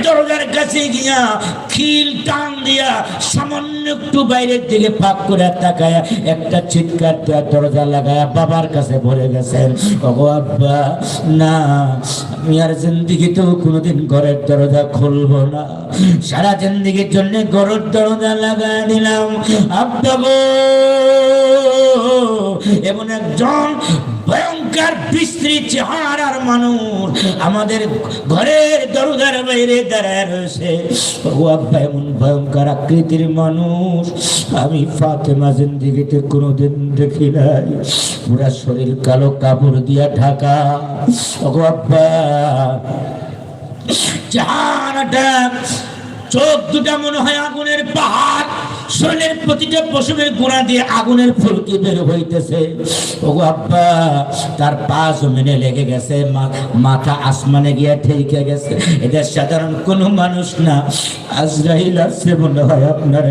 দরজার কাছে গিয়া খিল টান দিয়া সামান্য একটু বাইরের দিকে ফাঁক করে তাকায় একটা চিৎকার দেওয়া দরজা লাগায়া বাবার কাছে বলে গেছেন, ওগো আব্বা না, আমি আর জিন্দিগিতেও কোনোদিন ঘরের দরজা খুলবো না, সারা জিন্দিগির জন্য ঘরের দরজা লাগায় দিলাম। আব্বা গো, এমন একজন ভয়ঙ্কর বিশ্রী চেহারার মানুষ আমাদের ঘরের দরজার বাইরে দাঁড়ায় রয়েছে। ও আব্বা, এমন ভয়ঙ্কর আকৃতির মানুষ আমি ফাতেমা জিন্দিগিতে কোনোদিন দেখি নাই। পুরা শরীর কালো কাপড় দিয়া ঢাকা। ও আব্বা, চেহারাটা, চোখ দুটা মনে হয় আগুনের পাহাড়, শরীরের প্রতিটা পশমের গোড়া দিয়ে আগুনের ফুলকি বের হইতেছে। ওগো আব্বা, তার পা জমিনে লেগে গেছে, মাথা আসমানে গিয়া ঠেকে গেছে। এটা সাধারণ কোনো মানুষ না, আজরাইল আসছে মনে হয় আপনার।